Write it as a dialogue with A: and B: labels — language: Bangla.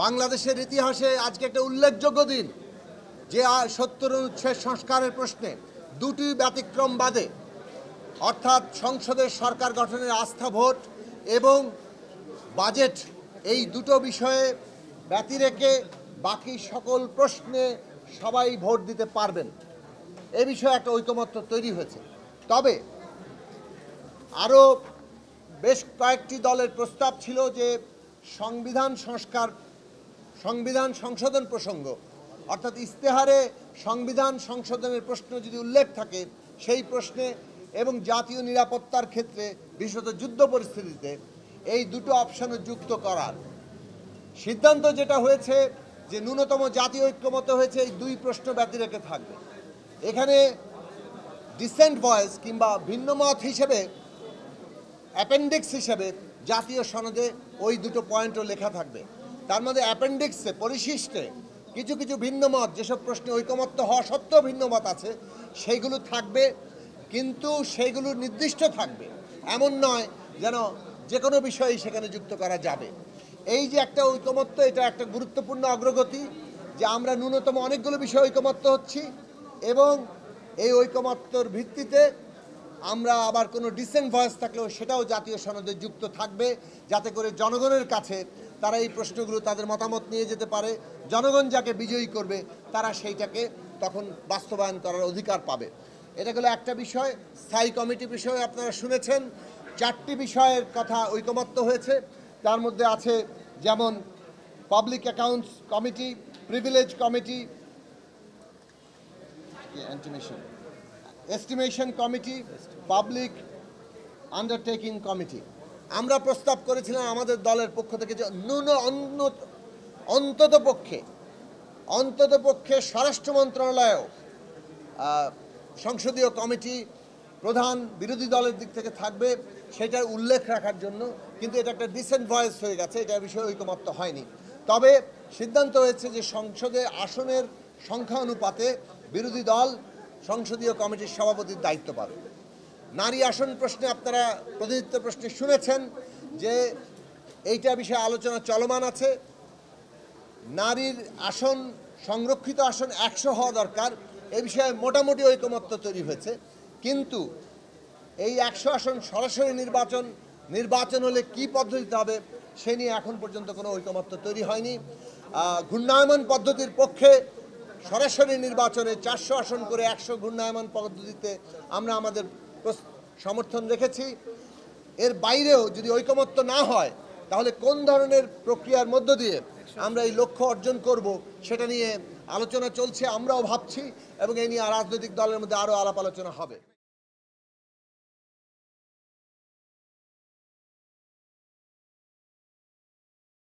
A: বাংলাদেশের ইতিহাসে আজকে একটা উল্লেখযোগ্য দিন যে ৭০ অনুচ্ছেদ সংস্কারের প্রশ্নে দুটি ব্যতিক্রম বাদে, অর্থাৎ সংসদের সরকার গঠনের আস্থা ভোট এবং বাজেট, এই দুটো বিষয়ে ব্যতি রেখে বাকি সকল প্রশ্নে সবাই ভোট দিতে পারবেন। এ বিষয়ে একটা ঐকমত্য তৈরি হয়েছে। তবে আরও বেশ কয়েকটি দলের প্রস্তাব ছিল যে সংবিধান সংশোধন প্রসঙ্গ, অর্থাৎ ইস্তেহারে সংবিধান সংশোধনের প্রশ্ন যদি উল্লেখ থাকে সেই প্রশ্নে এবং জাতীয় নিরাপত্তার ক্ষেত্রে বিশেষত যুদ্ধ পরিস্থিতিতে এই দুটো অপশানও যুক্ত করার সিদ্ধান্ত যেটা হয়েছে যে ন্যূনতম জাতীয় ঐক্যমত হয়েছে এই দুই প্রশ্ন ব্যতি রেখে থাকবে। এখানে ডিসেন্ট ভয়েস কিংবা ভিন্নমত হিসেবে অ্যাপেন্ডিক্স হিসেবে জাতীয় সনদে ওই দুটো পয়েন্টও লেখা থাকবে। তার মধ্যে অ্যাপেন্ডিক্সে পরিশিষ্টে কিছু কিছু ভিন্নমত, যেসব প্রশ্নে ঐকমত্য হওয়া সত্ত্বেও ভিন্নমত আছে সেইগুলো থাকবে, কিন্তু সেইগুলো নির্দিষ্ট থাকবে, এমন নয় যেন যে কোনো বিষয়ই সেখানে যুক্ত করা যাবে। এই যে একটা ঐকমত্য, এটা একটা গুরুত্বপূর্ণ অগ্রগতি যে আমরা ন্যূনতম অনেকগুলো বিষয়ে ঐকমত্য হচ্ছি এবং এই ঐকমত্যর ভিত্তিতে আমরা আবার কোনো ডিসেন্ট ভয়েস থাকলেও সেটাও জাতীয় সনদে যুক্ত থাকবে, যাতে করে জনগণের কাছে তারা এই প্রশ্নগুলো তাদের মতামত নিয়ে যেতে পারে। জনগণ যাকে বিজয়ী করবে তারা সেইটাকে তখন বাস্তবায়ন করার অধিকার পাবে। এটা গেলো একটা বিষয়। স্থায়ী কমিটি বিষয়ে আপনারা শুনেছেন 4টি বিষয়ের কথা ঐকমত্য হয়েছে। তার মধ্যে আছে যেমন public accounts committee, privilege committee, estimation committee, public undertaking committee. আমরা প্রস্তাব করেছিলাম আমাদের দলের পক্ষ থেকে যে অন্ততপক্ষে স্বরাষ্ট্র মন্ত্রণালয়েও সংসদীয় কমিটি প্রধান বিরোধী দলের দিক থেকে থাকবে, সেটার উল্লেখ রাখার জন্য। কিন্তু এটা একটা ডিসেন্ট ভয়েস হয়ে গেছে, এটার বিষয়ে ঐকমত্য হয়নি। তবে সিদ্ধান্ত হয়েছে যে সংসদে আসনের সংখ্যা অনুপাতে বিরোধী দল সংসদীয় কমিটির সভাপতির দায়িত্ব পাবে। নারী আসন প্রশ্নে আপনারা প্রতিনিধিত্ব প্রশ্নে শুনেছেন যে এইটা বিষয়ে আলোচনা চলমান আছে। নারীর আসন, সংরক্ষিত আসন 100 হওয়া দরকার, এ বিষয়ে মোটামুটি ঐকমত্য তৈরি হয়েছে। কিন্তু এই 100 আসন সরাসরি নির্বাচন হলে কি পদ্ধতিতে হবে সে নিয়ে এখন পর্যন্ত কোনো ঐকমত্য তৈরি হয়নি। ঘূর্ণায়মান পদ্ধতির পক্ষে সরাসরি নির্বাচনে 400 আসন করে 100 ঘূর্ণায়মান পদ্ধতিতে আমরা আমাদের সমর্থন রেখেছি। এর বাইরেও যদি ঐকমত্য না হয় তাহলে কোন ধরনের প্রক্রিয়ার মধ্য দিয়ে আমরা এই লক্ষ্য অর্জন করব সেটা নিয়ে আলোচনা চলছে, আমরাও ভাবছি এবং এই নিয়ে রাজনৈতিক দলের মধ্যে আরও আলাপ আলোচনা হবে।